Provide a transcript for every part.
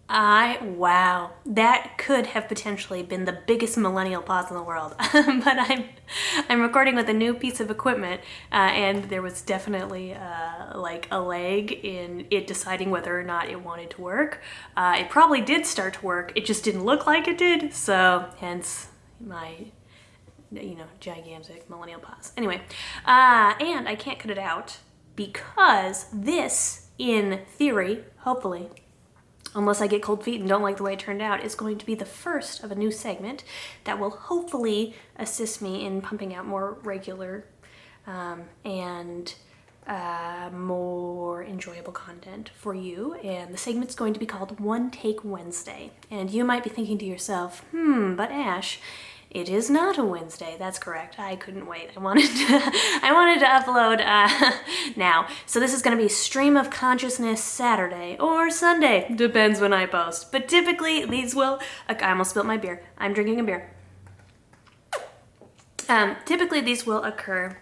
Wow, that could have potentially been the biggest millennial pause in the world. But I'm recording with a new piece of equipment, and there was definitely like a lag in it deciding whether or not it wanted to work. It probably did start to work, it just didn't look like it did, so hence my gigantic millennial pause. Anyway, and I can't cut it out because this, in theory, hopefully, unless I get cold feet and don't like the way it turned out, is going to be the first of a new segment that will hopefully assist me in pumping out more regular and more enjoyable content for you. And the segment's going to be called One Take Wednesday. And you might be thinking to yourself, but Ash, it is not a Wednesday. That's correct. I couldn't wait. I wanted to upload now. So this is going to be Stream of Consciousness Saturday or Sunday. Depends when I post. But typically these will... I almost spilled my beer. I'm drinking a beer. Typically these will occur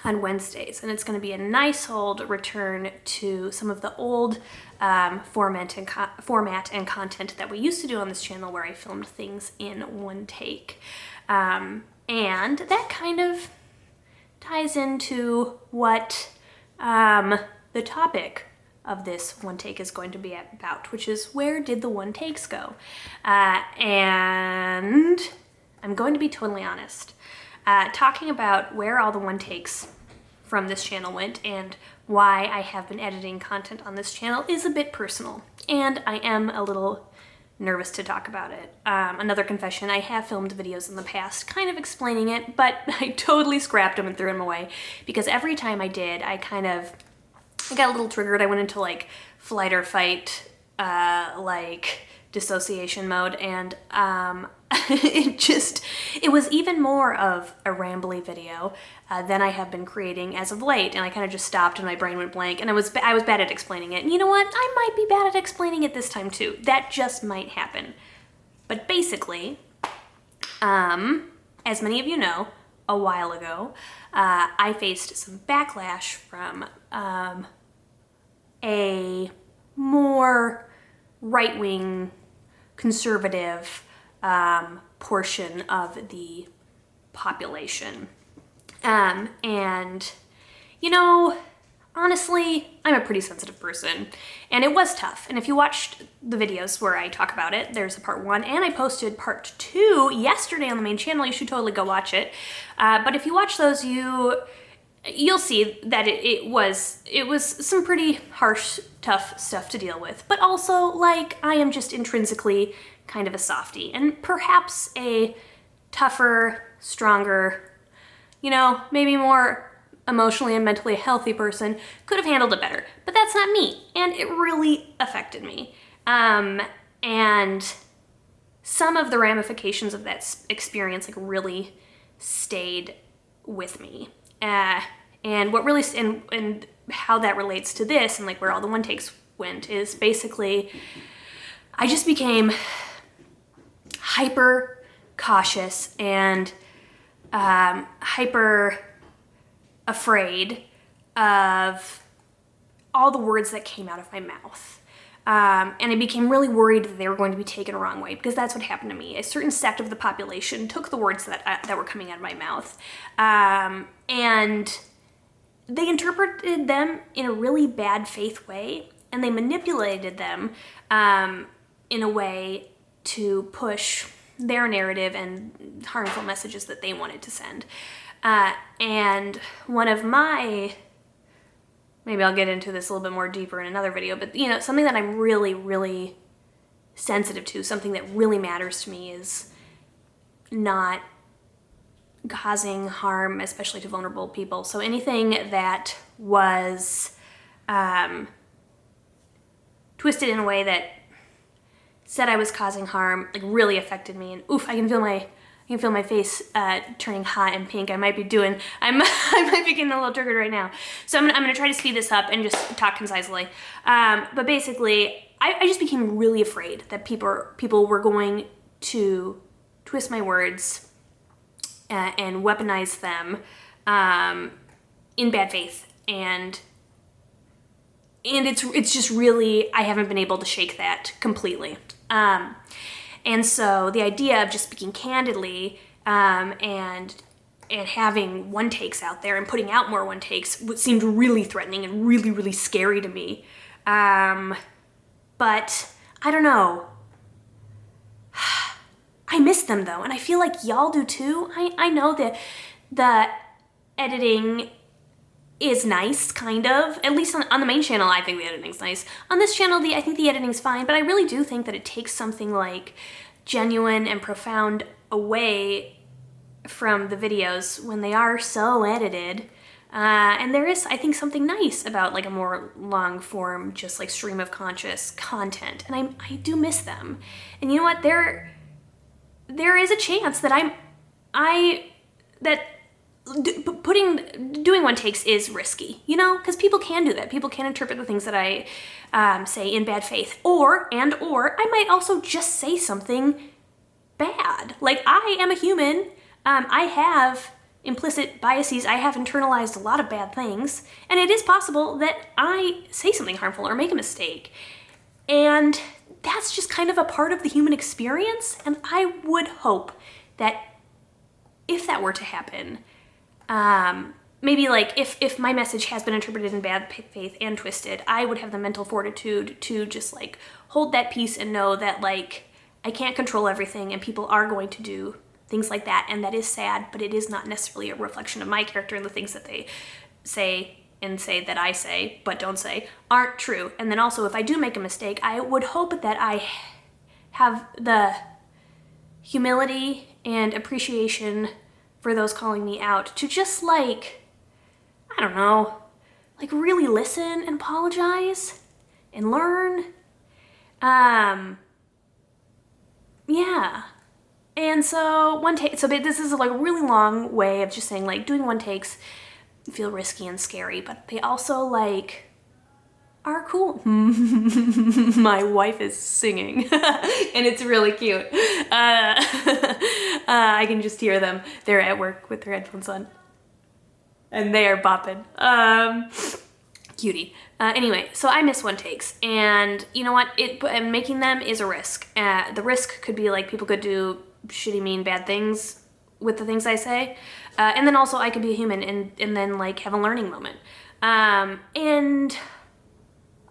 on Wednesdays, and it's going to be a nice old return to some of the old format and content that we used to do on this channel, where I filmed things in one take. And that kind of ties into what the topic of this one take is going to be about, which is, where did the one takes go? And I'm going to be totally honest. Talking about where all the one takes from this channel went and why I have been editing content on this channel is a bit personal, and I am a little nervous to talk about it. Another confession, I have filmed videos in the past kind of explaining it, but I totally scrapped them and threw them away, because every time I did, I got a little triggered. I went into like flight or fight, like dissociation mode, and it was even more of a rambly video than I have been creating as of late, and I kind of just stopped and my brain went blank, and I was bad at explaining it. And you know what? I might be bad at explaining it this time too. That just might happen. But basically, as many of you know, a while ago, I faced some backlash from a more right-wing, conservative portion of the population. And, you know, honestly, I'm a pretty sensitive person, and it was tough. And if you watched the videos where I talk about it, there's a part 1, and I posted part 2 yesterday on the main channel. You should totally go watch it. But if you watch those, you'll see that it was some pretty harsh, tough stuff to deal with. But also, like, I am just intrinsically kind of a softie, and perhaps a tougher, stronger, maybe more emotionally and mentally healthy person could have handled it better. But that's not me, and it really affected me. And some of the ramifications of that experience really stayed with me. And what really, and how that relates to this, and where all the one takes went, is basically I just became hyper cautious and hyper afraid of all the words that came out of my mouth. And I became really worried that they were going to be taken the wrong way, because that's what happened to me. A certain sect of the population took the words that were coming out of my mouth, and they interpreted them in a really bad faith way, and they manipulated them in a way to push their narrative and harmful messages that they wanted to send. And one of my, maybe I'll get into this a little bit more deeper in another video, but something that I'm really, really sensitive to, something that really matters to me, is not causing harm, especially to vulnerable people. So anything that was twisted in a way that said I was causing harm, really affected me. And oof, I can feel my face turning hot and pink. I might be getting a little triggered right now. So I'm gonna try to speed this up and just talk concisely. But basically, I just became really afraid that people were going to twist my words and weaponize them in bad faith, and and it's just really, I haven't been able to shake that completely. And so the idea of just speaking candidly and having one takes out there and putting out more one takes seemed really threatening and really, really scary to me. But I don't know. I miss them though, and I feel like y'all do too. I know that the editing is nice, kind of. At least on the main channel, I think the editing's nice. On this channel, I think the editing's fine, but I really do think that it takes something like genuine and profound away from the videos when they are so edited. And there is, I think, something nice about like a more long form, just like stream of conscious content. And I do miss them. And you know what? There is a chance that doing one takes is risky, you know, because people can do that. People can interpret the things that I say in bad faith, or I might also just say something bad. Like, I am a human. I have implicit biases. I have internalized a lot of bad things, and it is possible that I say something harmful or make a mistake. And that's just kind of a part of the human experience, and I would hope that if that were to happen, maybe like if my message has been interpreted in bad faith and twisted, I would have the mental fortitude to just like hold that peace and know that like I can't control everything and people are going to do things like that, and that is sad, but it is not necessarily a reflection of my character, and the things that they say that I say but don't say aren't true. And then also, if I do make a mistake, I would hope that I have the humility and appreciation for those calling me out to just like, I don't know, like really listen and apologize and learn. Yeah. And so this is like a really long way of just saying like doing one takes feel risky and scary, but they also like are cool. My wife is singing and it's really cute. I can just hear them. They're at work with their headphones on and they are bopping. Cutie. Anyway, so I miss one takes, and you know what? Making them is a risk. The risk could be like people could do shitty, mean, bad things with the things I say, and then also I could be a human and then like have a learning moment. And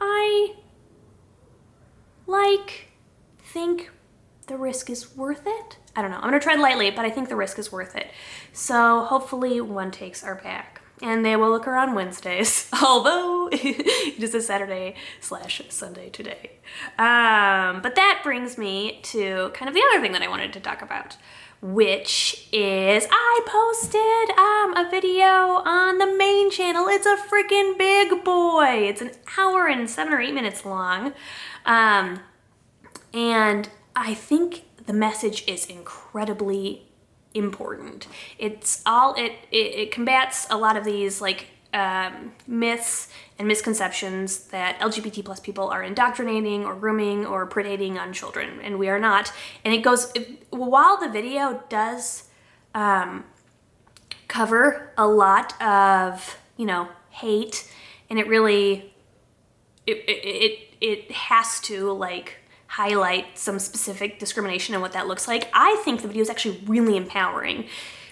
I like think the risk is worth it. I don't know. I'm gonna tread lightly, but I think the risk is worth it. So hopefully one takes are back. And they will occur on Wednesdays, although it is a Saturday/Sunday today. But that brings me to kind of the other thing that I wanted to talk about, which is I posted a video on the main channel. It's a freaking big boy. It's an hour and 7 or 8 minutes long. And I think the message is incredibly important. It combats a lot of these like myths and misconceptions that LGBT plus people are indoctrinating or grooming or predating on children, and we are not. And while the video does cover a lot of, you know, hate, and it really it has to like highlight some specific discrimination and what that looks like, I think the video is actually really empowering,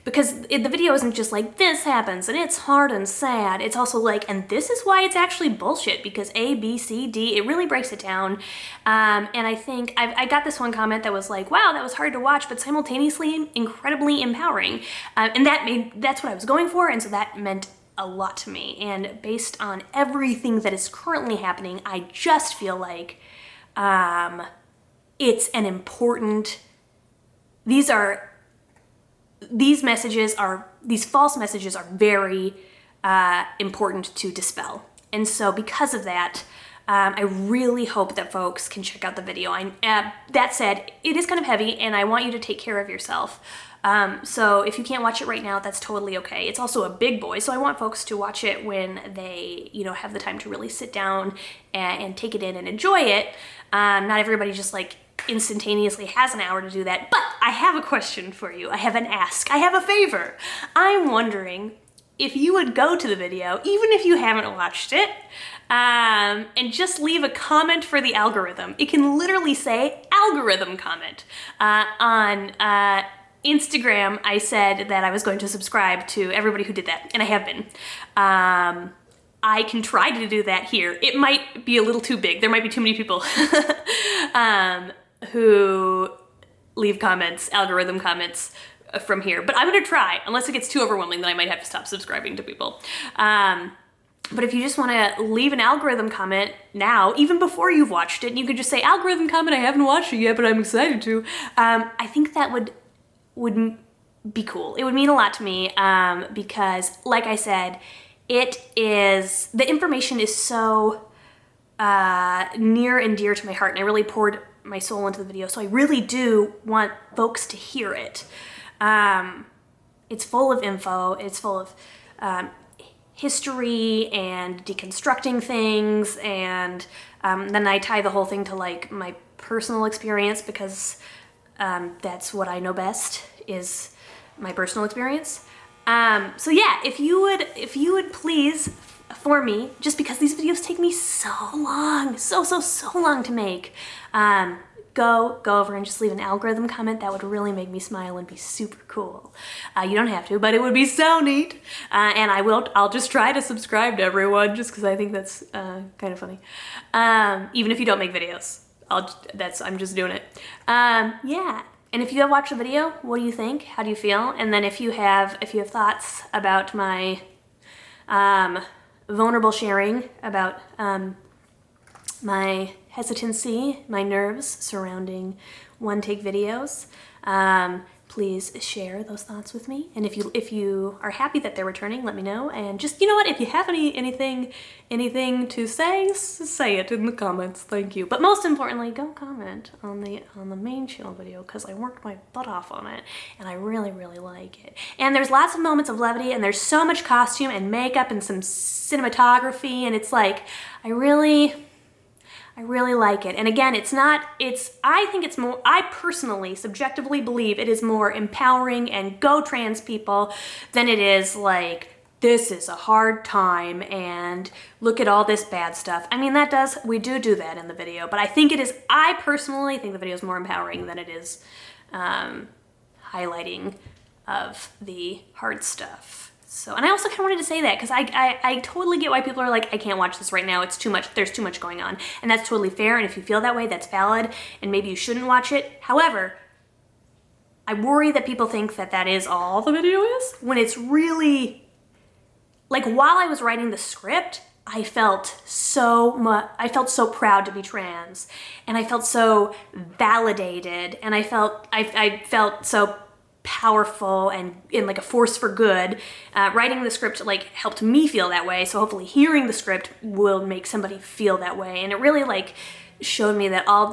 because the video isn't just like, this happens and it's hard and sad. It's also like, and this is why it's actually bullshit, because A, B, C, D, it really breaks it down. And I think I got this one comment that was like, wow, that was hard to watch, but simultaneously incredibly empowering. And that's what I was going for, and so that meant a lot to me. And based on everything that is currently happening, I just feel like it's an important, these false messages are very important to dispel. And so because of that, I really hope that folks can check out the video. That said, it is kind of heavy and I want you to take care of yourself. So if you can't watch it right now, that's totally okay. It's also a big boy, so I want folks to watch it when they, you know, have the time to really sit down and take it in and enjoy it. Not everybody just like instantaneously has an hour to do that, but I have a question for you. I have an ask. I have a favor. I'm wondering if you would go to the video, even if you haven't watched it, and just leave a comment for the algorithm. It can literally say algorithm comment. On Instagram, I said that I was going to subscribe to everybody who did that, and I have been. I can try to do that here. It might be a little too big. There might be too many people who leave comments, algorithm comments from here. But I'm gonna try. Unless it gets too overwhelming, then I might have to stop subscribing to people. But if you just wanna leave an algorithm comment now, even before you've watched it, and you could just say, algorithm comment, I haven't watched it yet, but I'm excited to. I think that would be cool. It would mean a lot to me because, like I said, the information is so near and dear to my heart, and I really poured my soul into the video, so I really do want folks to hear it. It's full of info, it's full of history and deconstructing things, and then I tie the whole thing to like my personal experience because that's what I know best, is my personal experience. So yeah, if you would please, for me, just because these videos take me so long, so long to make, go over and just leave an algorithm comment. That would really make me smile and be super cool. You don't have to, but it would be so neat. And I'll just try to subscribe to everyone just because I think that's kind of funny. Even if you don't make videos, I'm just doing it. Yeah. And if you have watched the video, what do you think? How do you feel? And then if you have thoughts about my vulnerable sharing, about my hesitancy, my nerves surrounding one-take videos, please share those thoughts with me. And if you are happy that they're returning, let me know. And just, you know what, if you have anything to say it in the comments. Thank you. But most importantly, go comment on the main channel video, because I worked my butt off on it and I really like it. And there's lots of moments of levity, and there's so much costume and makeup and some cinematography, and it's like I really like it. And again, I personally, subjectively believe it is more empowering and go trans people than it is like, this is a hard time and look at all this bad stuff. I mean, we do that in the video, but I personally think the video is more empowering than it is highlighting of the hard stuff. So, and I also kind of wanted to say that because I totally get why people are like, I can't watch this right now, it's too much, there's too much going on. And that's totally fair, and if you feel that way, that's valid, and maybe you shouldn't watch it. However, I worry that people think that is all the video is, when it's really, like, while I was writing the script, I felt so proud to be trans, and I felt so validated, and I felt so powerful and like a force for good. Writing the script like helped me feel that way, so hopefully hearing the script will make somebody feel that way. And it really like showed me that all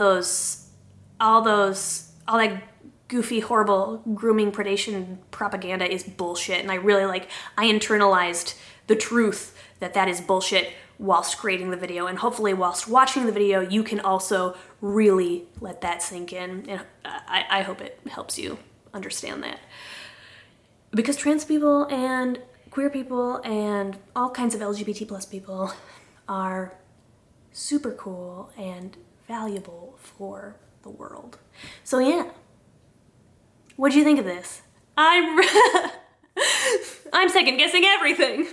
that goofy, horrible grooming predation propaganda is bullshit, and I internalized the truth that is bullshit whilst creating the video, and hopefully whilst watching the video you can also really let that sink in, and I hope it helps you understand that. Because trans people and queer people and all kinds of LGBT plus people are super cool and valuable for the world. So yeah, what'd you think of this? I'm second guessing everything.